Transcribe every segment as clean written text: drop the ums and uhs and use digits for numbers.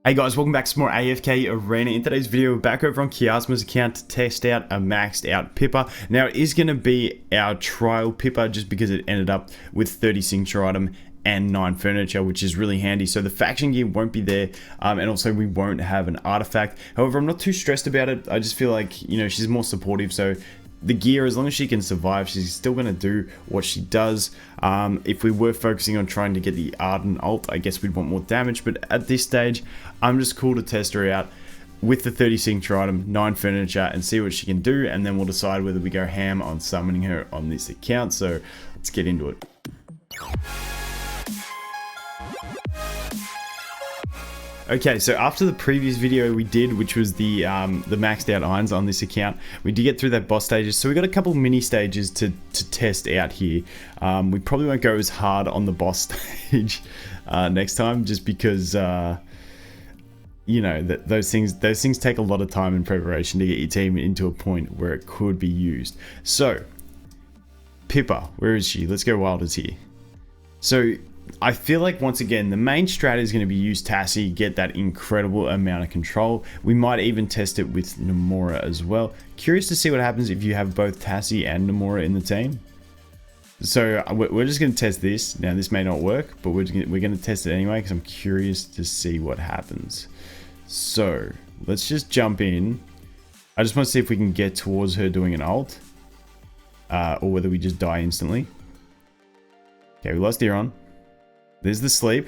Hey guys, welcome back to more AFK Arena. In today's video, we're back over on Kiasma's account to test out a maxed out Pippa. Now it is going to be our trial Pippa just because it ended up with 30 signature item and 9 furniture, which is really handy. So the faction gear won't be there, and also we won't have an artifact. However, I'm not too stressed about it. I just feel like, you know, she's more supportive, so the gear, as long as she can survive, she's still going to do what she does. If we were focusing on trying to get the Ardent ult, I guess we'd want more damage, but at this stage, I'm just cool to test her out with the 30 signature item, 9 furniture, and see what she can do, and then we'll decide whether we go ham on summoning her on this account. So let's get into it. Okay, so after the previous video we did, which was the maxed out irons on this account, we did get through that boss stages. So we got a couple mini stages to test out here. We probably won't go as hard on the boss stage next time, just because you know that those things take a lot of time and preparation to get your team into a point where it could be used. So Pippa, where is she? Let's go Wilders here. So I feel like, once again, the main strat is going to be use Tassie, get that incredible amount of control. We might even test it with Nomura as well. Curious to see what happens if you have both Tassie and Nomura in the team. So we're just going to test this. Now this may not work, but we're going to test it anyway because I'm curious to see what happens. So let's just jump in. I just want to see if we can get towards her doing an ult, or whether we just die instantly. Okay, we lost Euron. There's the sleep.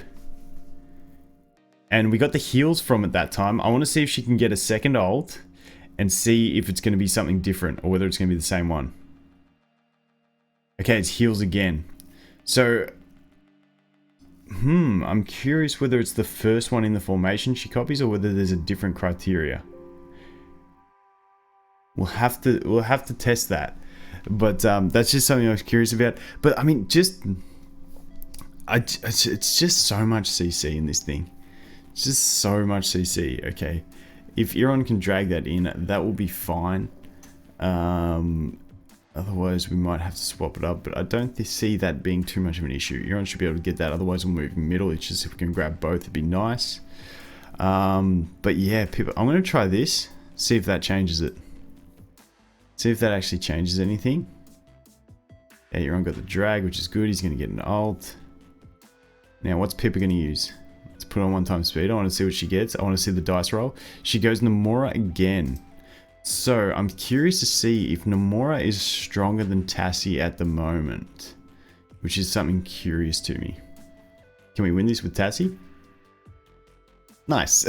And we got the heals from it that time. I want to see if she can get a second ult and see if it's going to be something different or whether it's going to be the same one. Okay, it's heals again. So, I'm curious whether it's the first one in the formation she copies or whether there's a different criteria. We'll have to test that. But that's just something I was curious about. But I mean, it's just so much CC in this thing. It's just so much CC. Okay, if Euron can drag that in, that will be fine. Otherwise we might have to swap it up, but I don't see that being too much of an issue. Euron should be able to get that. Otherwise we'll move middle. It's just if we can grab both, it'd be nice. But yeah, Pippa, I'm going to try this, see if that changes it. See if that actually changes anything. Yeah, Euron got the drag, which is good. He's going to get an ult. Now, what's Pippa going to use? Let's put on 1x speed. I want to see what she gets. I want to see the dice roll. She goes Nomura again. So, I'm curious to see if Nomura is stronger than Tassie at the moment, which is something curious to me. Can we win this with Tassie? Nice.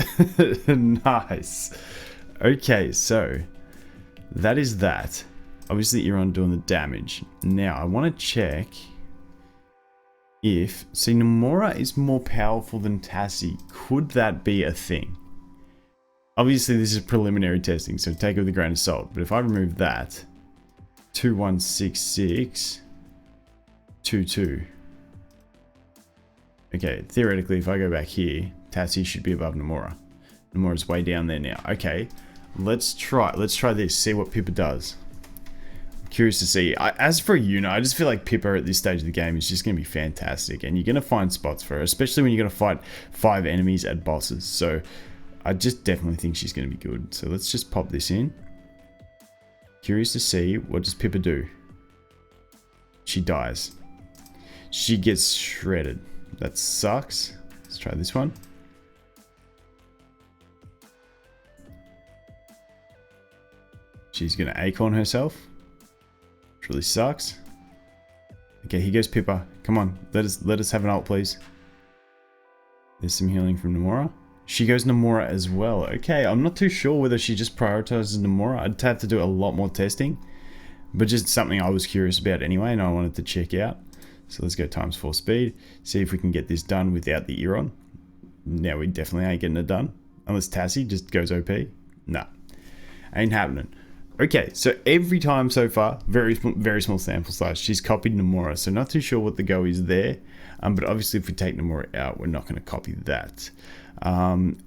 Nice. Okay, so that is that. Obviously, Euron doing the damage. Now, I want to check if, see, Nomura is more powerful than Tassie. Could that be a thing? Obviously, this is preliminary testing, so take it with a grain of salt. But if I remove that, 2166, 22. Okay, theoretically, if I go back here, Tassie should be above Nomura. Nomura's way down there now. Okay, let's try this, see what Pippa does. Curious to see. As for Yuna, I just feel like Pippa at this stage of the game is just going to be fantastic, and you're going to find spots for her, especially when you're going to fight 5 enemies at bosses. So I just definitely think she's going to be good. So let's just pop this in. Curious to see, what does Pippa do? She dies. She gets shredded. That sucks. Let's try this one. She's going to acorn herself. Really sucks. Okay, here goes Pippa. Come on, let us have an ult, please. There's some healing from Nomura. She goes Nomura as well. Okay, I'm not too sure whether she just prioritizes Nomura. I'd have to do a lot more testing, but just something I was curious about anyway, and I wanted to check out. So let's go ×4 speed. See if we can get this done without the Euron. Now we definitely ain't getting it done unless Tassie just goes OP. Nah, ain't happening. Okay, so every time so far, very small sample size, she's copied Nomura, so not too sure what the go is there. But obviously if we take Nomura out, we're not going to copy that.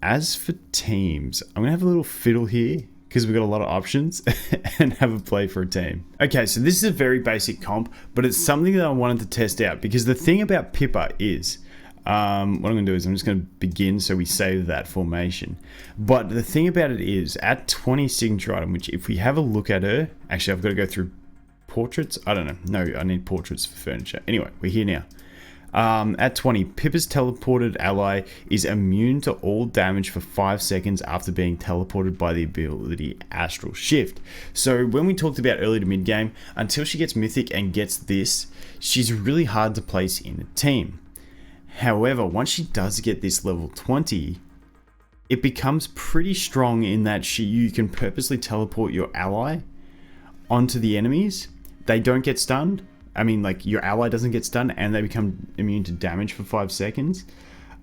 As for teams, I'm going to have a little fiddle here, because we've got a lot of options, and have a play for a team. Okay, so this is a very basic comp, but it's something that I wanted to test out, because the thing about Pippa is, What I'm going to do is I'm just going to begin so we save that formation. But the thing about it is, at 20 signature item, which if we have a look at her, actually I've got to go through portraits. I don't know. No, I need portraits for furniture. Anyway, we're here now. At 20, Pippa's teleported ally is immune to all damage for 5 seconds after being teleported by the ability Astral Shift. So when we talked about early to mid game, until she gets mythic and gets this, she's really hard to place in a team. However, once she does get this level 20, it becomes pretty strong in that you can purposely teleport your ally onto the enemies. They don't get stunned. I mean, like, your ally doesn't get stunned and they become immune to damage for 5 seconds.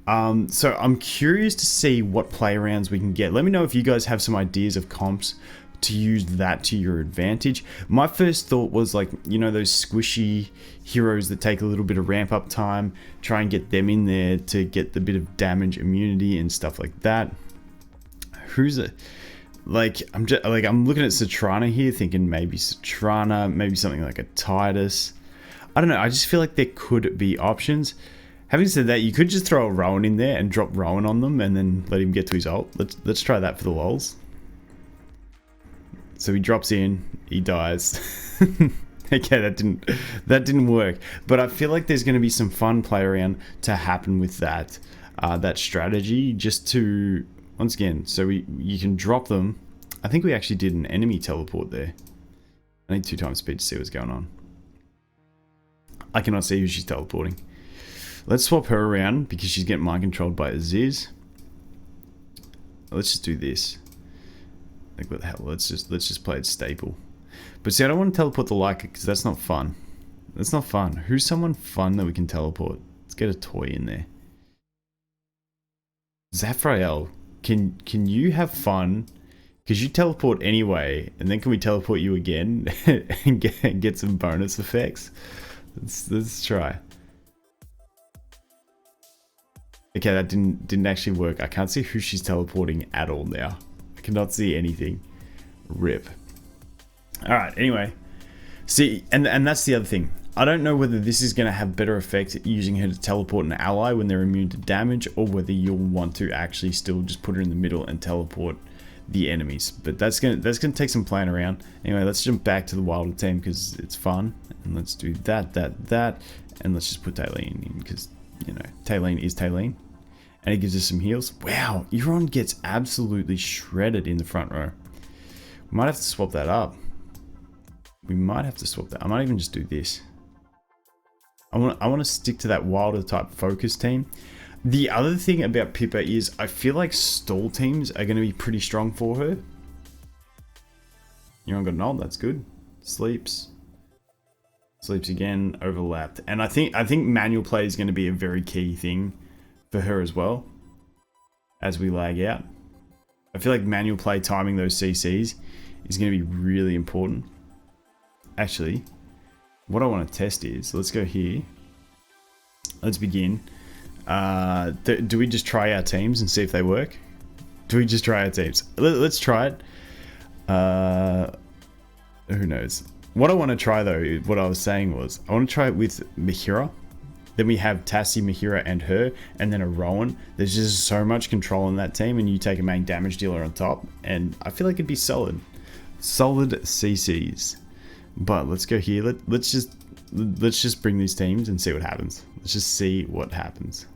So I'm curious to see what play rounds we can get. Let me know if you guys have some ideas of comps to use that to your advantage. My first thought was, like, you know, those squishy heroes that take a little bit of ramp up time, try and get them in there to get the bit of damage immunity and stuff like that. Who's it? Like, I'm looking at Citrana here, thinking maybe Citrana, maybe something like a Titus. I don't know. I just feel like there could be options. Having said that, you could just throw a Rowan in there and drop Rowan on them, and then let him get to his ult. Let's try that for the lols. So he drops in, he dies. Okay, that didn't work. But I feel like there's going to be some fun play around to happen with that strategy, just to, once again, so you can drop them. I think we actually did an enemy teleport there. I need 2 times speed to see what's going on. I cannot see who she's teleporting. Let's swap her around because she's getting mind controlled by Aziz. Let's just do this. Like, what the hell? Let's just play it staple. But see, I don't want to teleport the Leica because that's not fun. That's not fun. Who's someone fun that we can teleport? Let's get a toy in there. Zafrael, can you have fun? Because you teleport anyway, and then can we teleport you again and get some bonus effects? Let's try. Okay, that didn't actually work. I can't see who she's teleporting at all now. I cannot see anything. Rip. All right. Anyway, see, and that's the other thing. I don't know whether this is going to have better effect using her to teleport an ally when they're immune to damage, or whether you'll want to actually still just put her in the middle and teleport the enemies. But that's gonna take some playing around. Anyway, let's jump back to the Wilder team because it's fun, and let's do that, and let's just put Taylene in because, you know, Taylene is Taylene, and it gives us some heals. Wow, Euron gets absolutely shredded in the front row. We might have to swap that up. We might have to swap that. I might even just do this. I want to stick to that Wilder type focus team. The other thing about Pippa is I feel like stall teams are going to be pretty strong for her. You haven't got an ult, that's good. Sleeps again, overlapped. And I think manual play is going to be a very key thing for her as well as we lag out. I feel like manual play timing those CCs is going to be really important. Actually, what I want to test is, let's go here. Let's begin. Do we just try our teams and see if they work? Do we just try our teams? Let's try it. Who knows? What I want to try though, what I was saying was, I want to try it with Mahira. Then we have Tassie, Mahira, and her, and then a Rowan. There's just so much control in that team, and you take a main damage dealer on top, and I feel like it'd be solid. Solid CCs. But let's go here. Let's just bring these teams and see what happens. Let's just see what happens.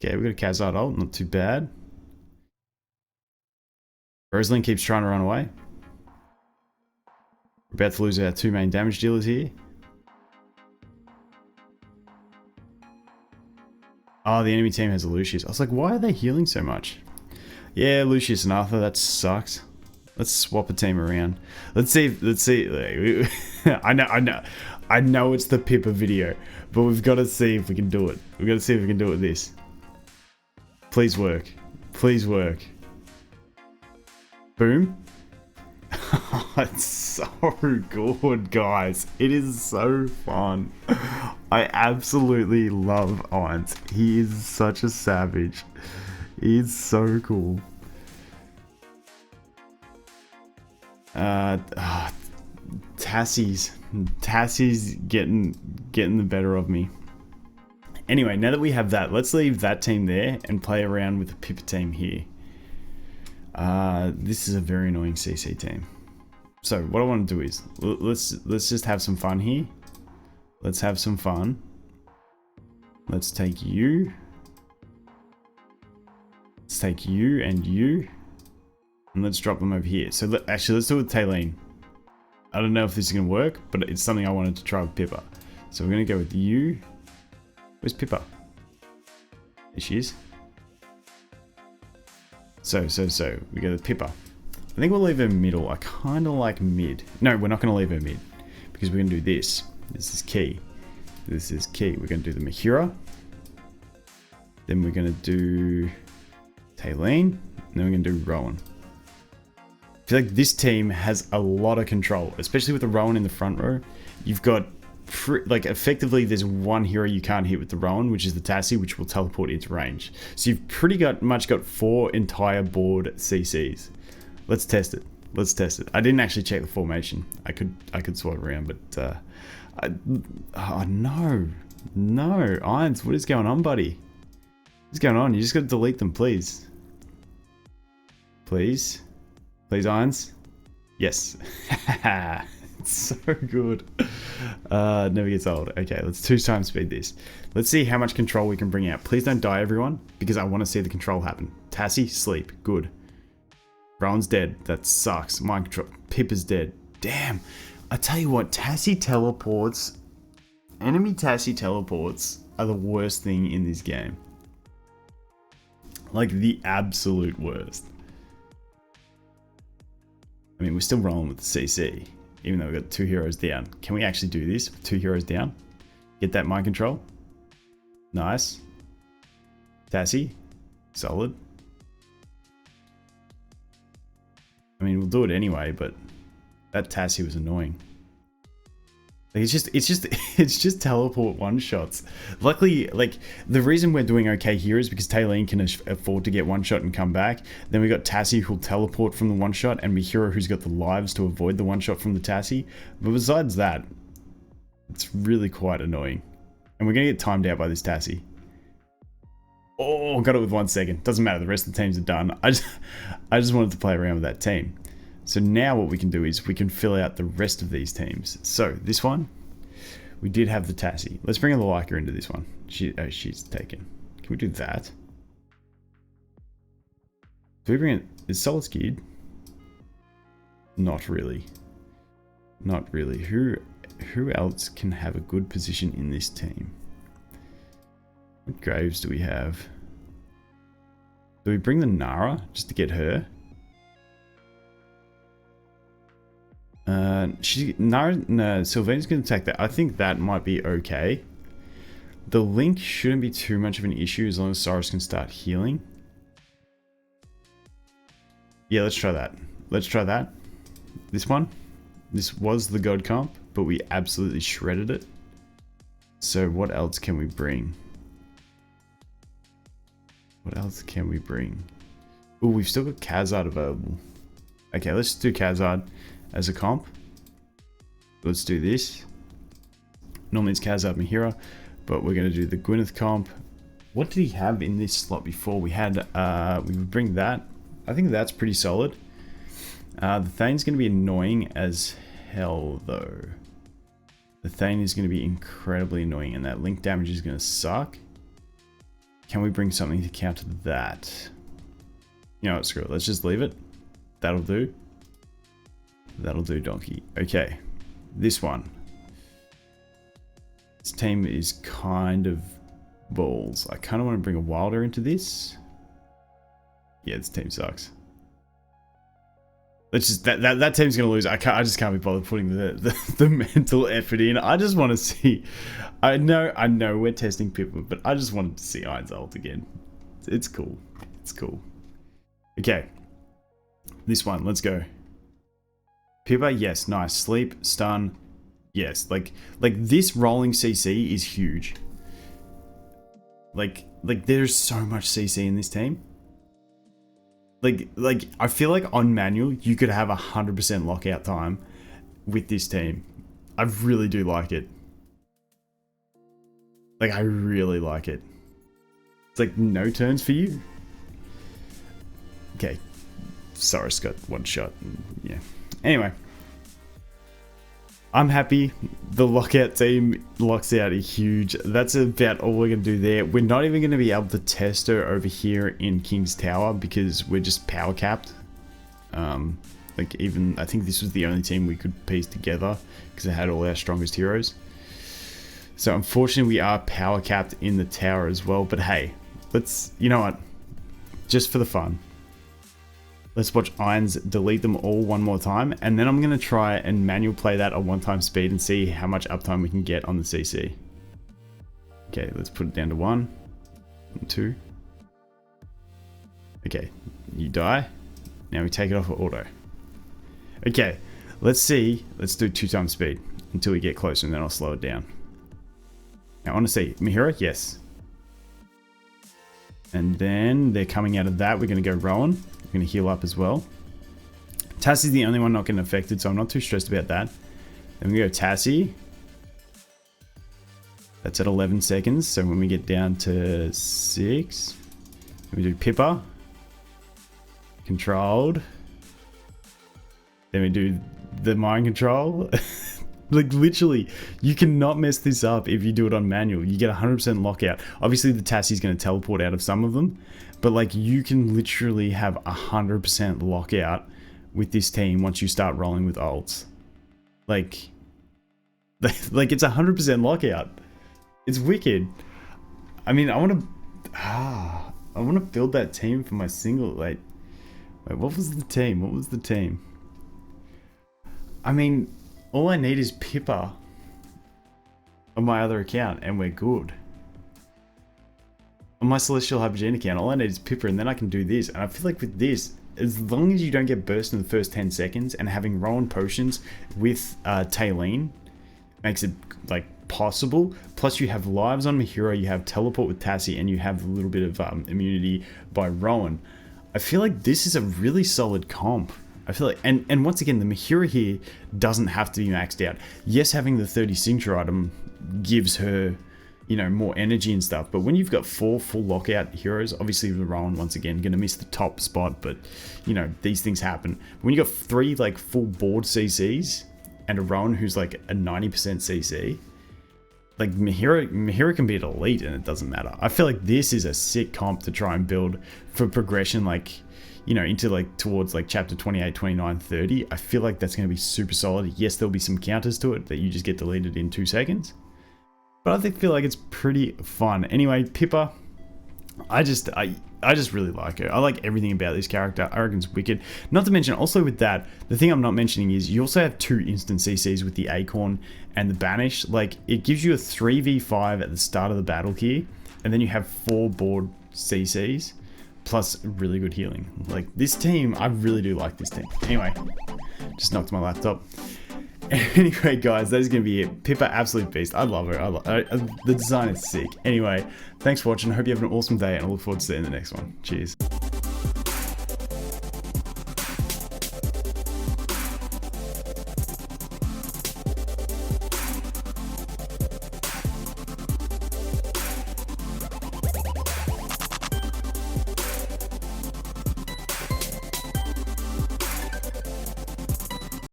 Okay, we got a Khazad ult, not too bad. Rosalind keeps trying to run away. We're about to lose our 2 main damage dealers here. Oh, the enemy team has a Lucius. I was like, why are they healing so much? Yeah, Lucius and Arthur, that sucks. Let's swap a team around. Let's see. I know it's the Pippa video, but we've got to see if we can do it. We've got to see if we can do it with this. Please work. Please work. Boom. It's so good, guys. It is so fun. I absolutely love Ainz. He is such a savage. He is so cool. Tassie's getting the better of me. Anyway, now that we have that, let's leave that team there and play around with the Pippa team here. This is a very annoying CC team. So what I want to do is let's just have some fun here. Let's have some fun. Let's take you. Let's take you and you. And let's drop them over here. So actually, let's do it with Taylene. I don't know if this is going to work, but it's something I wanted to try with Pippa. So we're going to go with you. Where's Pippa? There she is. So we go with Pippa. I think we'll leave her middle. I kind of like mid. No, we're not going to leave her mid. Because we're going to do this. This is key. This is key. We're going to do the Mahira. Then we're going to do Taylene. And then we're going to do Rowan. I feel like this team has a lot of control, especially with the Rowan in the front row. You've got, like, effectively there's one hero you can't hit with the Rowan, which is the Tassie, which will teleport into range. So you've pretty much got 4 entire board CCs. Let's test it. Let's test it. I didn't actually check the formation. I could swap around, but oh no, Irons, what is going on, buddy? What's going on? You just got to delete them, please. Please, Irons. Yes. It's so good. Never gets old. Okay, let's 2 times speed this. Let's see how much control we can bring out. Please don't die, everyone, because I want to see the control happen. Tassie, sleep. Good. Rowan's dead. That sucks. Mind control. Pippa's dead. Damn. I tell you what, Tassie teleports, enemy Tassie teleports are the worst thing in this game. Like the absolute worst. I mean, we're still rolling with the CC, even though we've got 2 heroes down. Can we actually do this with 2 heroes down? Get that mind control. Nice. Tassie. Solid. I mean, we'll do it anyway, but that Tassie was annoying. Like, it's just teleport one-shots. Luckily, like, the reason we're doing okay here is because Taylene can afford to get one-shot and come back. Then we got Tassie who'll teleport from the one-shot, and Mahira who's got the lives to avoid the one-shot from the Tassie. But besides that, it's really quite annoying. And we're gonna get timed out by this Tassie. Oh, got it with 1 second. Doesn't matter, the rest of the teams are done. I just wanted to play around with that team. So now what we can do is we can fill out the rest of these teams. So this one, we did have the Tassie. Let's bring the Leica into this one. She's taken. Can we do that? Do we bring it? Is Solid's geared? Not really. Not really. Who else can have a good position in this team? What Graves do we have? Do we bring the Nara just to get her? Sylvain's going to attack that. I think that might be okay. The Link shouldn't be too much of an issue as long as Cyrus can start healing. Yeah, let's try that. Let's try that. This one. This was the God comp, but we absolutely shredded it. So what else can we bring? What else can we bring? Oh, we've still got Khazard available. Okay, let's do Khazard as a comp. Let's do this. Normally it's Khazard Mahira, but we're going to do the Gwyneth comp. What did he have in this slot before? We had, we would bring that. I think that's pretty solid. The Thane's going to be annoying as hell, though. The Thane is going to be incredibly annoying, and that link damage is going to suck. Can we bring something to counter that? You know what, screw it. Let's just leave it. That'll do. That'll do, donkey. Okay. This one. This team is kind of balls. I kind of want to bring a Wilder into this. Yeah, this team sucks. Let's just that team's gonna lose. I just can't be bothered putting the mental effort in. I just want to see. I know we're testing Pippa, but I just wanted to see Iron's ult again. It's cool. It's cool. Okay. This one, let's go. Pippa, yes, nice. Sleep, stun, yes. Like this rolling CC is huge. Like there's so much CC in this team. Like I feel like on manual you could have 100% lockout time, with this team. I really do like it. Like, I really like it. It's like no turns for you. Okay. Saurus got one shot. Yeah. Anyway. I'm happy. The lockout team locks out a huge. That's about all we're going to do there. We're not even going to be able to test her over here in King's Tower because we're just power capped. Like even, I think this was the only team we could piece together because it had all our strongest heroes. So unfortunately we are power capped in the tower as well. But hey, let's, you know what? Just for the fun. Let's watch Irons delete them all one more time, and then I'm going to try and manual play that at 1x speed and see how much uptime we can get on the CC. Okay, let's put it down to 1 and 2. Okay, you die. Now we take it off of auto. Okay, let's see. Let's do 2x speed until we get closer, and then I'll slow it down. Now I want to see Mihira, yes. And then they're coming out of that. We're going to go Rowan. We're going to heal up as well. Tassie's the only one not getting affected, so I'm not too stressed about that. Then we go Tassie. That's at 11 seconds. So when we get down to 6, we do Pippa. Controlled. Then we do the mind control. Like literally, you cannot mess this up if you do it on manual. You get 100% lockout. Obviously the Tassie's going to teleport out of some of them, but like you can literally have 100% lockout with this team once you start rolling with ults. Like it's 100% lockout. It's wicked. I mean, I want to build that team for my single. Wait, what was the team? What was the team? I mean, all I need is Pippa on my other account and we're good. On my Celestial Hypergene account, all I need is Pippa and then I can do this. And I feel like with this, as long as you don't get burst in the first 10 seconds and having Rowan potions with Taylene makes it like possible. Plus you have lives on Mihira, you have teleport with Tassie, and you have a little bit of immunity by Rowan. I feel like this is a really solid comp. I feel like, and once again, the Mihira here doesn't have to be maxed out. Yes, having the 30 signature item gives her, you know, more energy and stuff. But when you've got 4 full lockout heroes, obviously the Rowan, once again, going to miss the top spot. But, you know, these things happen. When you got 3 like full board CCs and a Rowan who's like a 90% CC, like Mihira can be an elite and it doesn't matter. I feel like this is a sick comp to try and build for progression, like, you know, into like towards like chapter 28, 29, 30. I feel like that's going to be super solid. Yes, there'll be some counters to it that you just get deleted in 2 seconds. But I feel like it's pretty fun. Anyway, Pippa, I just really like her. I like everything about this character. I reckon it's wicked. Not to mention, also with that, the thing I'm not mentioning is you also have 2 instant CCs with the Acorn and the Banish. Like, it gives you a 3v5 at the start of the battle here, and then you have 4 board CCs, plus really good healing. Like, this team, I really do like this team. Anyway, just knocked my laptop. Anyway, guys, that is going to be it. Pippa, absolute beast. I love her. The design is sick. Anyway, thanks for watching. I hope you have an awesome day, and I look forward to seeing you in the next one. Cheers.